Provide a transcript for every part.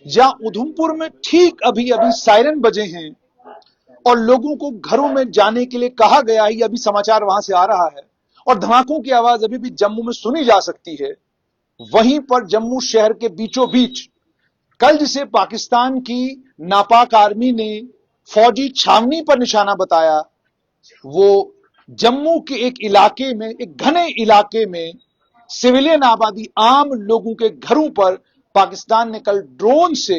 जहां उधमपुर में ठीक अभी अभी सायरन बजे हैं और लोगों को घरों में जाने के लिए कहा गया है, ये अभी समाचार वहां से आ रहा है, और धमाकों की आवाज अभी भी जम्मू में सुनी जा सकती है। वहीं पर जम्मू शहर के बीचों बीच कल जिसे पाकिस्तान की नापाक आर्मी ने फौजी छावनी पर निशाना बताया, वो जम्मू के एक इलाके में, एक घने इलाके में सिविलियन आबादी, आम लोगों के घरों पर पाकिस्तान ने कल ड्रोन से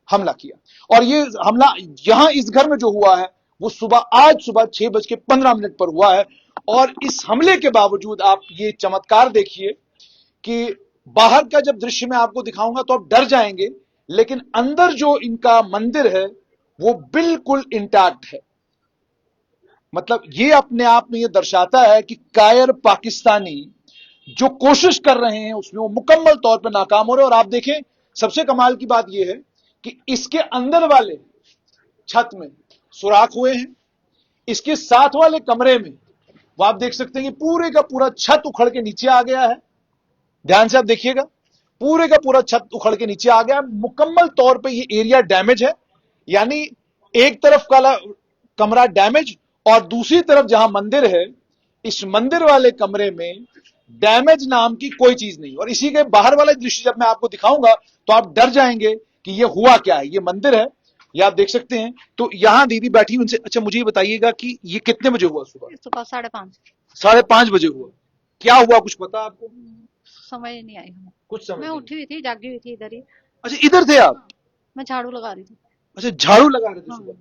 हमला किया। और ये हमला यहां इस घर में जो हुआ है वो आज सुबह 6:15 पर हुआ है। और इस हमले के बावजूद आप ये चमत्कार देखिए कि बाहर का जब दृश्य मैं आपको दिखाऊंगा तो आप डर जाएंगे, लेकिन अंदर जो इनका मंदिर है वो बिल्कुल इंटैक्ट है। मतलब ये अपने आप में ये दर्शाता है कि कायर पाकिस्तानी जो कोशिश कर रहे हैं उसमें वो मुकम्मल तौर पर नाकाम हो रहे हैं। और आप देखें, सबसे कमाल की बात यह है कि इसके अंदर वाले छत में सुराख हुए हैं, इसके साथ वाले कमरे में वो आप देख सकते हैं कि पूरे का पूरा छत उखड़ के नीचे आ गया है। ध्यान से आप देखिएगा, पूरे का पूरा छत उखड़ के नीचे आ गया, मुकम्मल तौर पे ये एरिया डैमेज है। यानी एक तरफ वाला कमरा डैमेज और दूसरी तरफ जहां मंदिर है, इस मंदिर वाले कमरे में डैमेज नाम की कोई चीज नहीं। और इसी के बाहर वाला दृश्य जब मैं आपको दिखाऊंगा तो आप डर जाएंगे कि ये हुआ क्या है। ये मंदिर है, ये आप देख सकते हैं। तो यहां दीदी बैठी, उनसे अच्छा मुझे ये बताइएगा कि ये कितने बजे हुआ? सुबह सुबह 5:30। 5:30 बजे हुआ। क्या हुआ, कुछ पता आपको? समझ नहीं आई हमें। कुछ समझ मैं नहीं। उठी हुई थी, जागी हुई थी इधर ही। अच्छा, इधर थे आप? मैं झाड़ू लगा रही थी। अच्छा, झाड़ू लगा रहे थे हाँ, सुबह?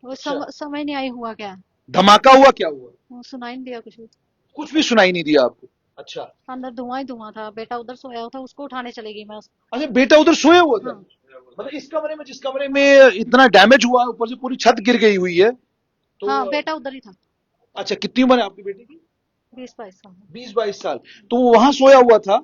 वो अच्छा, समझ नहीं आई हुआ क्या। धमाका हुआ, क्या हुआ? वो सुनाई नहीं दिया कुछ भी। कुछ भी सुनाई नहीं दिया आपको? अच्छा। अंदर धुआं ही धुआं था। बेटा उधर सोया हुआ था, उसको उठाने चली गई मैं अच्छा, बेटा उधर सोया हुआ था? हाँ। मतलब इस कमरे में, जिस कमरे में इतना डैमेज हुआ, ऊपर से पूरी छत गिर गई हुई है तो? हाँ, बेटा उधर ही था। अच्छा, कितनी उम्र है आपकी बेटी की? 20-22 साल। 20-22 साल। तो वो वहां सोया हुआ था,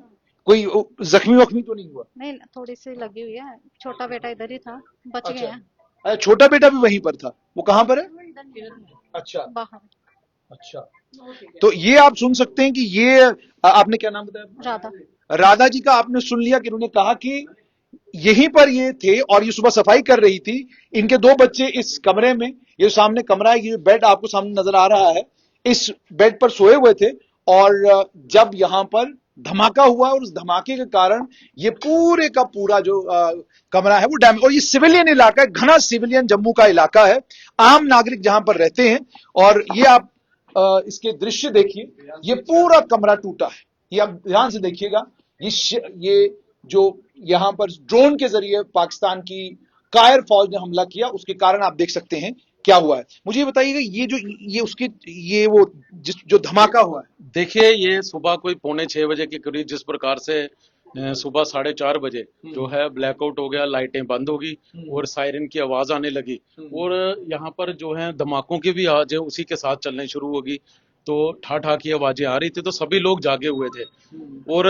कोई जख्मी वख्मी तो नहीं हुआ? नहीं, थोड़ी सी लगी हुई है। छोटा बेटा इधर ही था, बच गए अच्छा। हैं। अच्छा, छोटा बेटा भी वहीं पर था? वो कहां पर है? इधर अच्छा। बाहर। अच्छा, तो ये आप सुन सकते हैं कि ये आपने क्या नाम बताया? राधा। राधा जी का आपने सुन लिया कि उन्होंने कहा कि यहीं पर ये थे और ये सुबह सफाई कर रही थी। इनके दो बच्चे इस कमरे में, ये सामने कमरा है, ये बेड आपको सामने नजर आ रहा है, इस बेड पर सोए हुए थे। और जब यहां पर धमाका हुआ और उस धमाके के कारण ये पूरे का पूरा जो कमरा है वो डैमेज। और ये सिविलियन इलाका है, घना सिविलियन जम्मू का इलाका है, आम नागरिक जहां पर रहते हैं। और ये आप इसके दृश्य देखिए, ये पूरा कमरा टूटा है। ये आप ध्यान से देखिएगा, ये जो यहां पर ड्रोन के जरिए पाकिस्तान की कायर फौज ने हमला किया, उसके कारण आप देख सकते हैं क्या हुआ है। मुझे ये बताइएगा, ये जो ये उसके ये वो जो धमाका हुआ है। देखिए, ये सुबह कोई 5:45 के करीब जिस प्रकार से सुबह 4:30 बजे जो है ब्लैकआउट हो गया, लाइटें बंद होगी और सायरन की आवाज आने लगी और यहाँ पर जो है धमाकों की भी आवाज उसी के साथ चलने शुरू होगी। तो ठा ठा की आवाजें आ रही थी, तो सभी लोग जागे हुए थे। और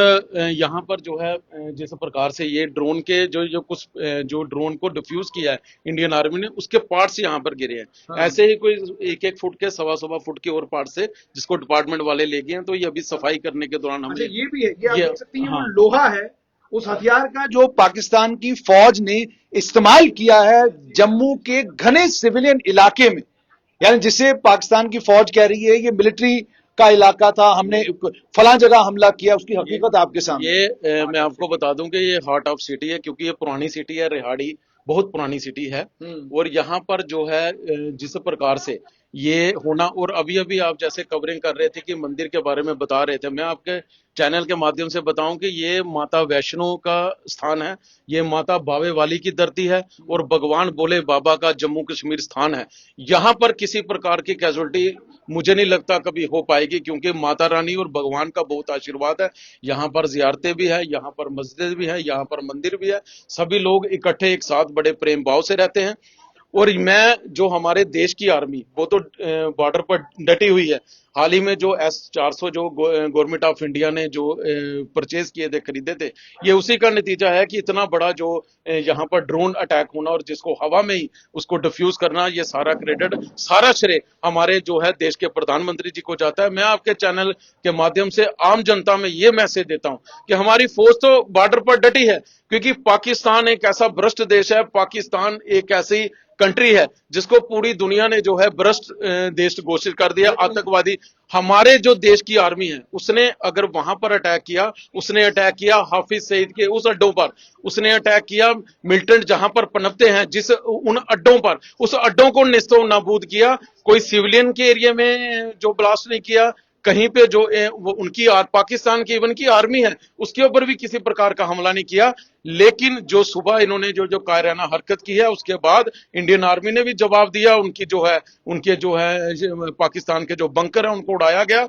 यहाँ पर जो है जिस प्रकार से ये ड्रोन के जो कुछ जो ड्रोन को डिफ्यूज किया है इंडियन आर्मी ने, उसके पार्ट्स यहाँ पर गिरे हैं। हाँ। ऐसे ही कोई 1-1 फुट के, 1.25 फुट के और पार्ट से जिसको डिपार्टमेंट वाले ले गए हैं। तो ये अभी सफाई करने के दौरान अच्छा, हमने ये भी है, ये आप देख सकते हैं, वो हाँ लोहा है, उस हथियार का जो पाकिस्तान की फौज ने इस्तेमाल किया है जम्मू के घने सिविलियन इलाके में। यानी जिसे पाकिस्तान की फौज कह रही है ये मिलिट्री का इलाका था, हमने फलां जगह हमला किया, उसकी हकीकत आपके सामने। ये मैं आपको बता दूं कि ये हार्ट ऑफ सिटी है, क्योंकि ये पुरानी सिटी है, रिहाड़ी बहुत पुरानी सिटी है। और यहाँ पर जो है जिस प्रकार से ये होना, और अभी अभी आप जैसे कवरिंग कर रहे थे कि मंदिर के बारे में बता रहे थे, मैं आपके चैनल के माध्यम से बताऊं कि ये माता वैष्णो का स्थान है, ये माता बावे वाली की धरती है और भगवान भोले बाबा का जम्मू कश्मीर स्थान है। यहाँ पर किसी प्रकार की कैजुअलिटी मुझे नहीं लगता कभी हो पाएगी, क्योंकि माता रानी और भगवान का बहुत आशीर्वाद है। यहाँ पर जियारतें भी है, यहाँ पर मस्जिद भी है, यहाँ पर मंदिर भी है, सभी लोग इकट्ठे एक साथ बड़े प्रेम भाव से रहते हैं। और मैं जो हमारे देश की आर्मी वो तो बॉर्डर पर डटी हुई है। हाल ही में जो S-400 जो गवर्नमेंट ऑफ इंडिया ने जो परचेज किए थे, खरीदे थे, ये उसी का नतीजा है कि इतना बड़ा जो यहाँ पर ड्रोन अटैक होना और जिसको हवा में ही उसको डिफ्यूज करना, ये सारा क्रेडिट, सारा श्रेय हमारे जो है देश के प्रधानमंत्री जी को जाता है। मैं आपके चैनल के माध्यम से आम जनता में ये मैसेज देता हूं कि हमारी फौज तो बॉर्डर पर डटी है, क्योंकि पाकिस्तान एक ऐसा भ्रष्ट देश है, पाकिस्तान एक ऐसी कंट्री है जिसको पूरी दुनिया ने जो है भ्रष्ट देश घोषित कर दिया, आतंकवादी। हमारे जो देश की आर्मी है उसने अगर वहां पर अटैक किया, उसने अटैक किया हाफिज सईद के उस अड्डों पर, उसने अटैक किया मिलिटेंट जहां पर पनपते हैं जिस उन अड्डों पर, उस अड्डों को निस्तो नाबूद किया। कोई सिविलियन के एरिया में जो ब्लास्ट नहीं किया, कहीं पे जो वो उनकी पाकिस्तान की इवन की आर्मी है उसके ऊपर भी किसी प्रकार का हमला नहीं किया। लेकिन जो सुबह इन्होंने जो कायराना हरकत की है उसके बाद इंडियन आर्मी ने भी जवाब दिया, उनके जो है पाकिस्तान के जो बंकर है उनको उड़ाया गया।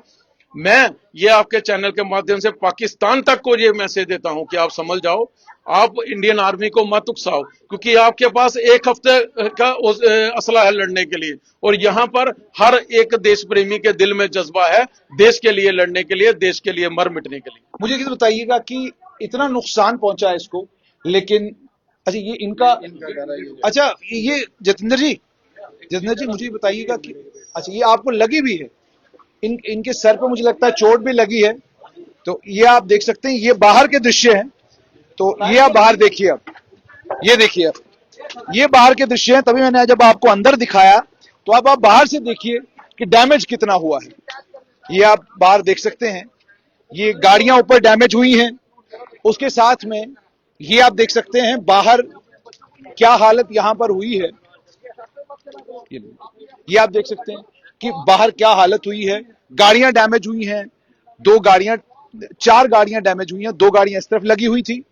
मैं ये आपके चैनल के माध्यम से पाकिस्तान तक को ये मैसेज देता हूं कि आप समझ जाओ, आप इंडियन आर्मी को मत उकसाओ, क्योंकि आपके पास एक हफ्ते का असला है लड़ने के लिए, और यहाँ पर हर एक देश प्रेमी के दिल में जज्बा है देश के लिए लड़ने के लिए, देश के लिए मर मिटने के लिए। मुझे ये बताइएगा कि इतना नुकसान पहुंचा है इसको, लेकिन अच्छा ये इनका अच्छा ये जतेंद्र जी मुझे ये बताइएगा कि अच्छा ये आपको लगी भी है, इनके सर पे मुझे लगता है चोट भी लगी है। तो ये आप देख सकते हैं, ये बाहर के दृश्य हैं। तो ये आप बाहर देखिए, अब ये देखिए, अब ये बाहर के दृश्य हैं। तभी मैंने जब आपको अंदर दिखाया तो आप बाहर से देखिए कि डैमेज कितना हुआ है। ये आप बाहर देख सकते हैं, ये गाड़ियां ऊपर डैमेज हुई हैं। उसके साथ में ये आप देख सकते हैं बाहर क्या हालत यहां पर हुई है। ये आप देख सकते हैं कि बाहर क्या हालत हुई है। गाड़ियां डैमेज हुई हैं, 4 गाड़ियां डैमेज हुई हैं। 2 गाड़ियां इस तरफ लगी हुई थी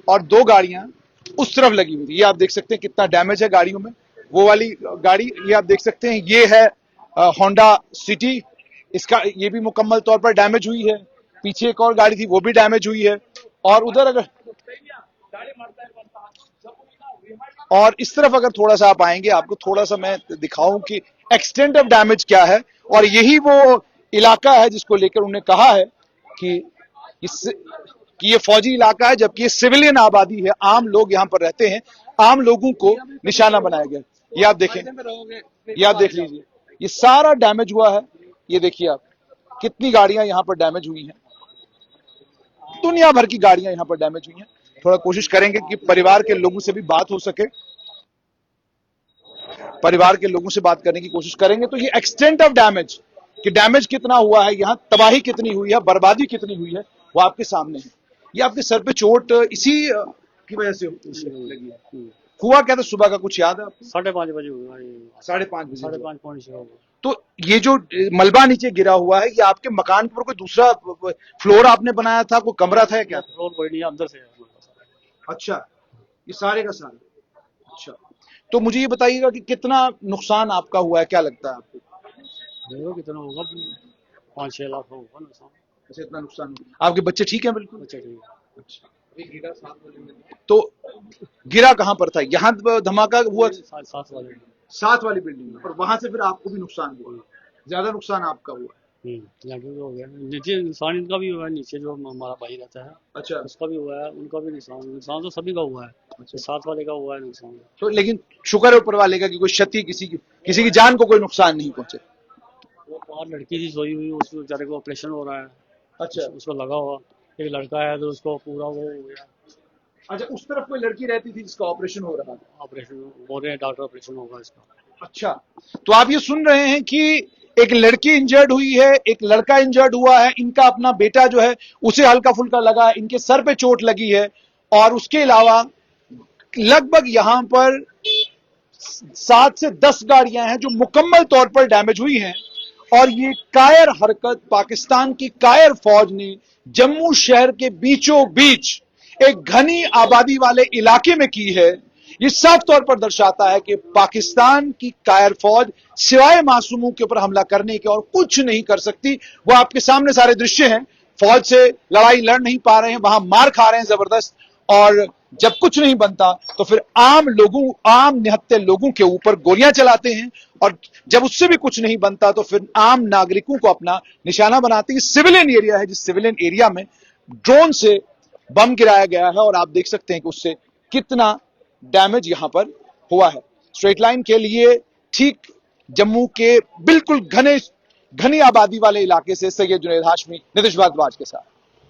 और 2 गाड़ियां उस तरफ लगी हुई थी। ये आप देख सकते हैं कितना डैमेज है गाड़ियों में। वो वाली गाड़ी ये आप देख सकते हैं, ये है होंडा सिटी, इसका ये भी मुकम्मल तौर पर डैमेज हुई है। पीछे एक और गाड़ी थी वो भी डैमेज हुई है। और उधर अगर और इस तरफ अगर थोड़ा सा आप आएंगे, आपको थोड़ा सा मैं दिखाऊं कि एक्सटेंट ऑफ डैमेज क्या है। और यही वो इलाका है जिसको लेकर उन्होंने कहा है कि ये फौजी इलाका है, जबकि ये सिविलियन आबादी है, आम लोग यहां पर रहते हैं। आम लोगों को निशाना बनाया गया। ये आप देखें, ये आप देख लीजिए, ये सारा डैमेज हुआ है। ये देखिए आप कितनी गाड़ियां यहां पर डैमेज हुई हैं, दुनिया भर की गाड़ियां यहां पर डैमेज हुई हैं। थोड़ा कोशिश करेंगे कि परिवार के लोगों से भी बात हो सके, परिवार के लोगों से बात करने की कोशिश करेंगे। तो ये एक्सटेंट ऑफ डैमेज, कि डैमेज कितना हुआ है, यहां तबाही कितनी हुई है, बर्बादी कितनी हुई है, वो आपके सामने है। ये आपके सर पे चोट इसी की वजह से लगी है। हुआ क्या था सुबह का, कुछ याद है आपको? 5:30 बजे हुआ। 5:30 बजे। 5:30 पौने 6 होगा। तो ये जो मलबा नीचे गिरा हुआ है, ये आपके मकान पर कोई दूसरा फ्लोर आपने बनाया था, कोई कमरा था या क्या? फ्लोर कोई नहीं, अंदर से है। अच्छा, ये सारे का सारा। अच्छा, तो मुझे ये बताइएगा कि कितना नुकसान आपका हुआ है, क्या लगता है आपको? देखो कितना होगा, 5-6 लाख होगा नुकसान। अच्छा, इतना नुकसान हुआ। आपके बच्चे ठीक है? बिल्कुल अच्छा ठीक है। अच्छा, तो गिरा कहां पर था? यहाँ धमाका हुआ 7 वाले। 7 वाली बिल्डिंग में, और वहां से फिर आपको भी नुकसान हुआ, ज्यादा नुकसान आपका हुआ? यहाँ भी हो गया, नीचे नुकसान इनका भी हुआ है, नीचे जो हमारा भाई रहता है अच्छा, उसका भी हुआ है, उनका भी नुकसान तो सभी का हुआ है। अच्छा, 7 वाले का हुआ है नुकसान। तो लेकिन शुक्र है ऊपर वाले का कि कोई क्षति, किसी की जान को कोई नुकसान नहीं पहुंचे। वो 5 लड़की थी सोई हुई, उसको बेचारे को ऑपरेशन हो रहा है। अच्छा, उसको लगा हुआ। एक लड़का है तो उसको पूरा वो हो गया। अच्छा, उस तरफ कोई लड़की रहती थी जिसका ऑपरेशन हो रहा था? ऑपरेशन हो रहे हैं, डॉक्टर ऑपरेशन होगा इसका। अच्छा, तो आप ये सुन रहे हैं कि एक लड़की इंजर्ड हुई है, एक लड़का इंजर्ड हुआ है। इनका अपना बेटा जो है उसे हल्का फुल्का लगा है, इनके सर पे चोट लगी है। और उसके अलावा लगभग यहां पर 7 से 10 गाड़ियां हैं जो मुकम्मल तौर पर डैमेज हुई हैं। और ये कायर हरकत पाकिस्तान की कायर फौज ने जम्मू शहर के बीचों बीच एक घनी आबादी वाले इलाके में की है। ये साफ तौर पर दर्शाता है कि पाकिस्तान की कायर फौज सिवाय मासूमों के ऊपर हमला करने के और कुछ नहीं कर सकती। वो आपके सामने सारे दृश्य हैं, फौज से लड़ाई लड़ नहीं पा रहे हैं, वहां मार खा रहे हैं जबरदस्त। और जब कुछ नहीं बनता तो फिर आम निहत्थे लोगों के ऊपर गोलियां चलाते हैं, और जब उससे भी कुछ नहीं बनता तो फिर आम नागरिकों को अपना निशाना बनाते हैं। सिविलियन एरिया है, जिस सिविलियन एरिया में ड्रोन से बम गिराया गया है, और आप देख सकते हैं कि उससे कितना डैमेज यहां पर हुआ है। स्ट्रेट लाइन के लिए ठीक जम्मू के बिल्कुल घनी आबादी वाले इलाके से सैयद जुनैद हाशमी, नीतीश भारद्वाज के साथ।